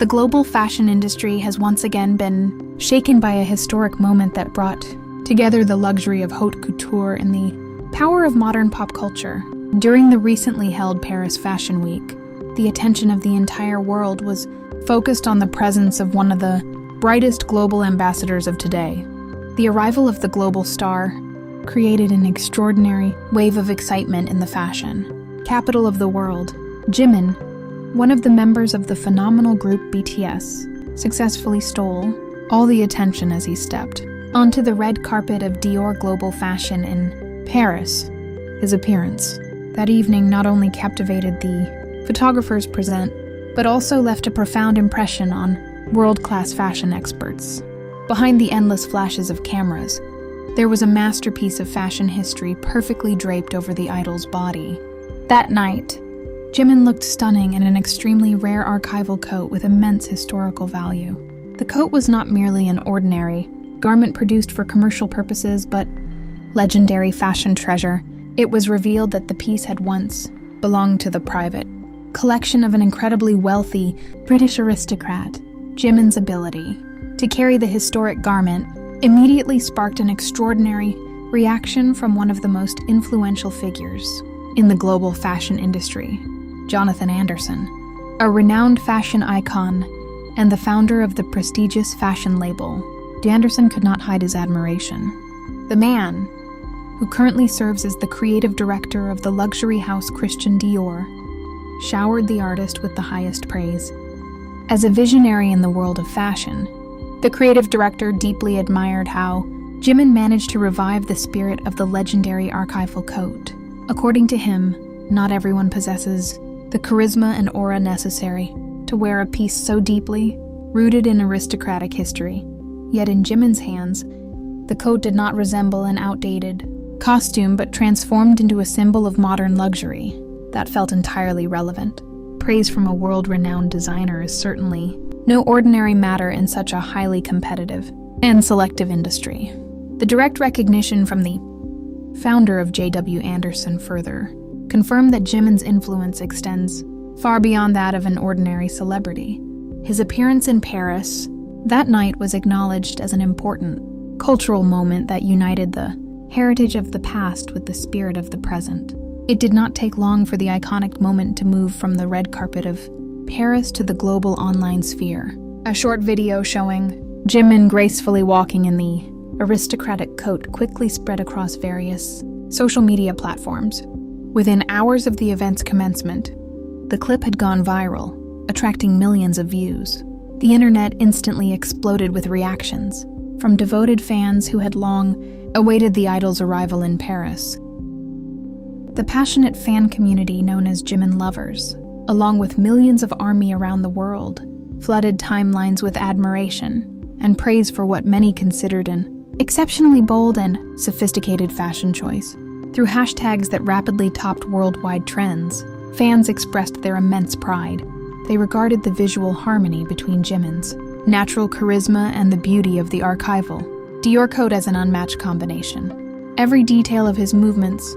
The global fashion industry has once again been shaken by a historic moment that brought together the luxury of haute couture and the power of modern pop culture. During the recently held Paris Fashion Week, the attention of the entire world was focused on the presence of one of the brightest global ambassadors of today. The arrival of the global star created an extraordinary wave of excitement in the fashion capital of the world. Jimin, one of the members of the phenomenal group BTS, successfully stole all the attention as he stepped onto the red carpet of Dior Global Fashion in Paris. His appearance that evening not only captivated the photographers present, but also left a profound impression on world-class fashion experts. Behind the endless flashes of cameras, there was a masterpiece of fashion history perfectly draped over the idol's body. That night, Jimin looked stunning in an extremely rare archival coat with immense historical value. The coat was not merely an ordinary garment produced for commercial purposes, but legendary fashion treasure. It was revealed that the piece had once belonged to the private collection of an incredibly wealthy British aristocrat. Jimin's ability to carry the historic garment immediately sparked an extraordinary reaction from one of the most influential figures in the global fashion industry, Jonathan Anderson, a renowned fashion icon and the founder of the prestigious fashion label. Anderson could not hide his admiration. The man, who currently serves as the creative director of the luxury house Christian Dior, showered the artist with the highest praise. As a visionary in the world of fashion, the creative director deeply admired how Jimin managed to revive the spirit of the legendary archival coat. According to him, not everyone possesses the charisma and aura necessary to wear a piece so deeply rooted in aristocratic history. Yet in Jimin's hands, the coat did not resemble an outdated costume but transformed into a symbol of modern luxury that felt entirely relevant. Praise from a world-renowned designer is certainly no ordinary matter in such a highly competitive and selective industry. The direct recognition from the founder of J.W. Anderson further confirmed that Jimin's influence extends far beyond that of an ordinary celebrity. His appearance in Paris that night was acknowledged as an important cultural moment that united the heritage of the past with the spirit of the present. It did not take long for the iconic moment to move from the red carpet of Paris to the global online sphere. A short video showing Jimin gracefully walking in the aristocratic coat quickly spread across various social media platforms. Within hours of the event's commencement, the clip had gone viral, attracting millions of views. The internet instantly exploded with reactions from devoted fans who had long awaited the idol's arrival in Paris. The passionate fan community known as Jimin lovers, along with millions of ARMY around the world, flooded timelines with admiration and praise for what many considered an exceptionally bold and sophisticated fashion choice. Through hashtags that rapidly topped worldwide trends, fans expressed their immense pride. They regarded the visual harmony between Jimin's natural charisma and the beauty of the archival Dior coat as an unmatched combination. Every detail of his movements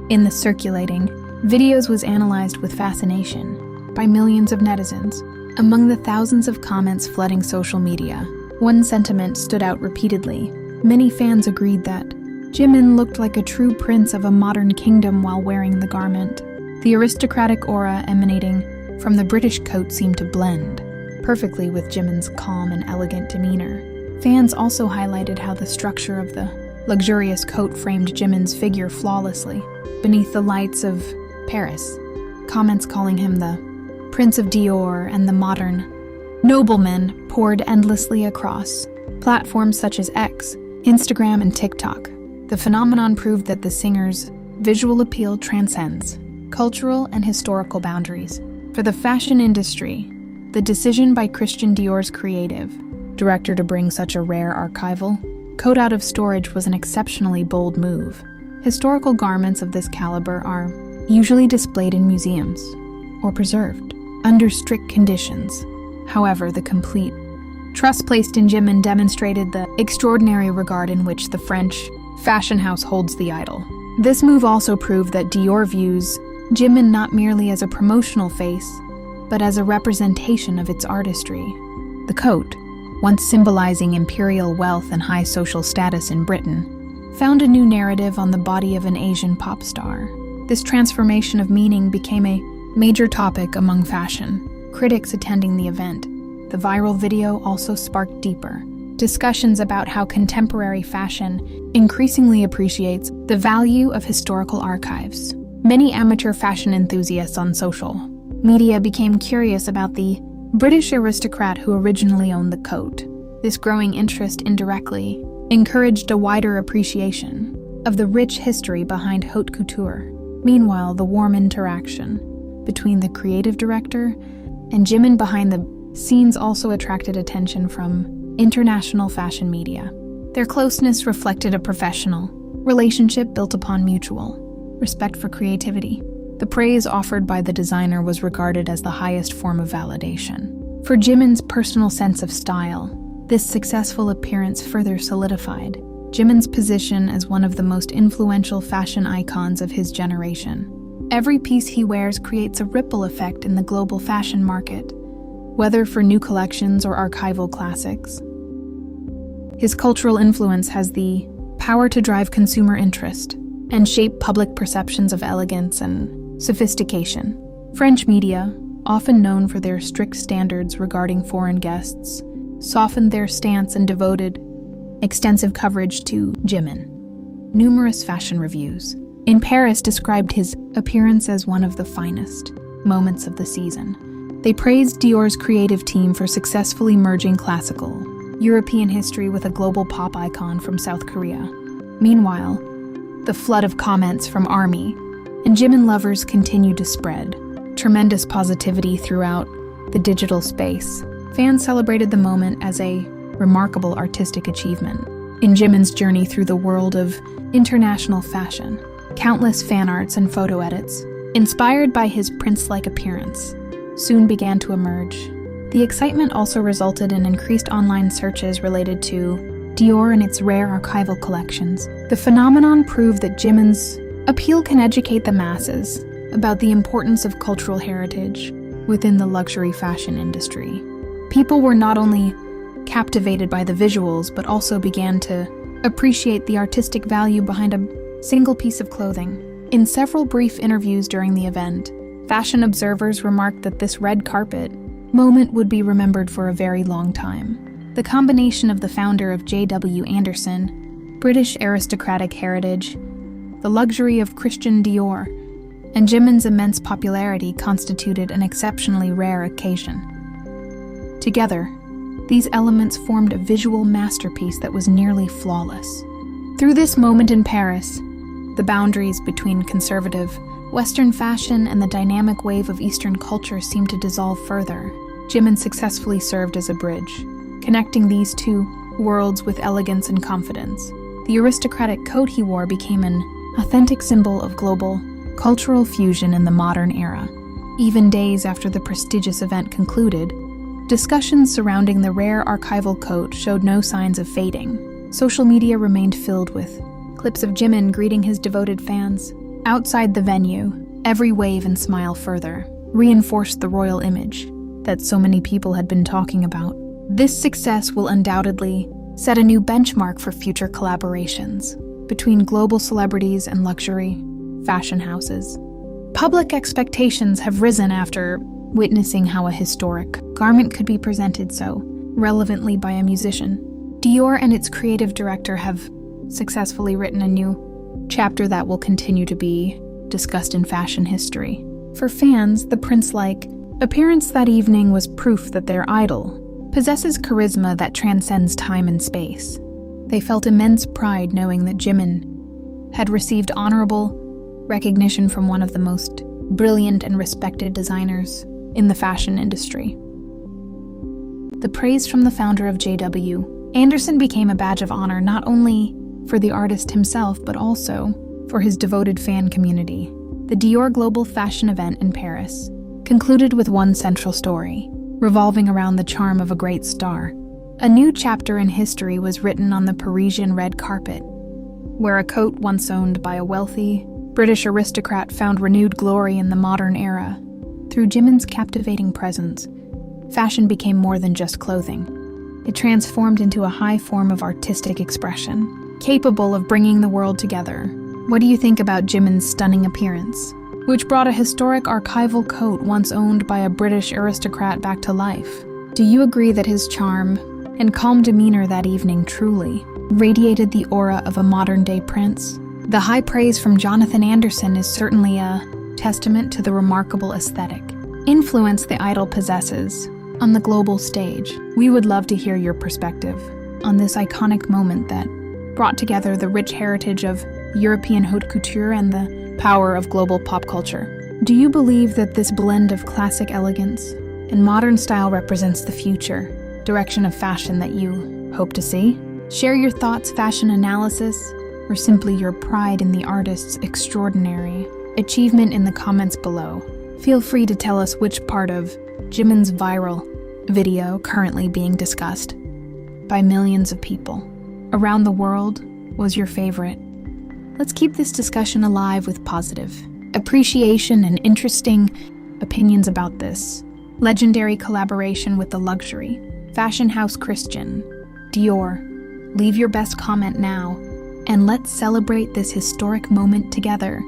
in the circulating videos was analyzed with fascination by millions of netizens. Among the thousands of comments flooding social media, one sentiment stood out repeatedly. Many fans agreed that Jimin looked like a true prince of a modern kingdom while wearing the garment. The aristocratic aura emanating from the British coat seemed to blend perfectly with Jimin's calm and elegant demeanor. Fans also highlighted how the structure of the luxurious coat framed Jimin's figure flawlessly beneath the lights of Paris. Comments calling him the Prince of Dior and the modern nobleman poured endlessly across platforms such as X, Instagram, and TikTok. The phenomenon proved that the singer's visual appeal transcends cultural and historical boundaries. For the fashion industry, the decision by Christian Dior's creative director to bring such a rare archival coat out of storage was an exceptionally bold move. Historical garments of this caliber are usually displayed in museums or preserved under strict conditions. However, the complete trust placed in Jimin demonstrated the extraordinary regard in which the French fashion house holds the idol. This move also proved that Dior views Jimin not merely as a promotional face, but as a representation of its artistry. The coat, once symbolizing imperial wealth and high social status in Britain, found a new narrative on the body of an Asian pop star. This transformation of meaning became a major topic among fashion critics attending the event. The viral video also sparked deeper discussions about how contemporary fashion increasingly appreciates the value of historical archives. Many amateur fashion enthusiasts on social media became curious about the British aristocrat who originally owned the coat. This growing interest indirectly encouraged a wider appreciation of the rich history behind haute couture. Meanwhile, the warm interaction between the creative director and Jimin behind the scenes also attracted attention from international fashion media. Their closeness reflected a professional relationship built upon mutual respect for creativity. The praise offered by the designer was regarded as the highest form of validation. For Jimin's personal sense of style, this successful appearance further solidified Jimin's position as one of the most influential fashion icons of his generation. Every piece he wears creates a ripple effect in the global fashion market, whether for new collections or archival classics. His cultural influence has the power to drive consumer interest and shape public perceptions of elegance and sophistication. French media, often known for their strict standards regarding foreign guests, softened their stance and devoted extensive coverage to Jimin. Numerous fashion reviews in Paris described his appearance as one of the finest moments of the season. They praised Dior's creative team for successfully merging classical European history with a global pop icon from South Korea. Meanwhile, the flood of comments from ARMY and Jimin lovers continued to spread tremendous positivity throughout the digital space. Fans celebrated the moment as a remarkable artistic achievement. In Jimin's journey through the world of international fashion, countless fan arts and photo edits, inspired by his prince-like appearance, soon began to emerge. The excitement also resulted in increased online searches related to Dior and its rare archival collections. The phenomenon proved that Jimin's appeal can educate the masses about the importance of cultural heritage within the luxury fashion industry. People were not only captivated by the visuals, but also began to appreciate the artistic value behind a single piece of clothing. In several brief interviews during the event, fashion observers remarked that this red carpet moment would be remembered for a very long time. The combination of the founder of J.W. Anderson, British aristocratic heritage, the luxury of Christian Dior, and Jimin's immense popularity constituted an exceptionally rare occasion. Together, these elements formed a visual masterpiece that was nearly flawless. Through this moment in Paris, the boundaries between conservative Western fashion and the dynamic wave of Eastern culture seemed to dissolve further. Jimin successfully served as a bridge, connecting these two worlds with elegance and confidence. The aristocratic coat he wore became an authentic symbol of global cultural fusion in the modern era. Even days after the prestigious event concluded, discussions surrounding the rare archival coat showed no signs of fading. Social media remained filled with clips of Jimin greeting his devoted fans. Outside the venue, every wave and smile further reinforced the royal image that so many people had been talking about. This success will undoubtedly set a new benchmark for future collaborations between global celebrities and luxury fashion houses. Public expectations have risen after witnessing how a historic garment could be presented so relevantly by a musician. Dior and its creative director have successfully written a new chapter that will continue to be discussed in fashion history. For fans, the prince-like appearance that evening was proof that their idol possesses charisma that transcends time and space. They felt immense pride knowing that Jimin had received honorable recognition from one of the most brilliant and respected designers in the fashion industry. The praise from the founder of J.W. Anderson became a badge of honor not only for the artist himself, but also for his devoted fan community. The Dior Global Fashion event in Paris concluded with one central story, revolving around the charm of a great star. A new chapter in history was written on the Parisian red carpet, where a coat once owned by a wealthy British aristocrat found renewed glory in the modern era. Through Jimin's captivating presence, fashion became more than just clothing. It transformed into a high form of artistic expression, capable of bringing the world together. What do you think about Jimin's stunning appearance, which brought a historic archival coat once owned by a British aristocrat back to life? Do you agree that his charm and calm demeanor that evening truly radiated the aura of a modern-day prince? The high praise from Jonathan Anderson is certainly a testament to the remarkable aesthetic influence the idol possesses on the global stage. We would love to hear your perspective on this iconic moment that brought together the rich heritage of European haute couture and the power of global pop culture. Do you believe that this blend of classic elegance and modern style represents the future direction of fashion that you hope to see? Share your thoughts, fashion analysis, or simply your pride in the artist's extraordinary achievement in the comments below. Feel free to tell us which part of Jimin's viral video currently being discussed by millions of people around the world was your favorite. Let's keep this discussion alive with positive appreciation and interesting opinions about this legendary collaboration with the luxury fashion house Christian Dior. Leave your best comment now, and let's celebrate this historic moment together.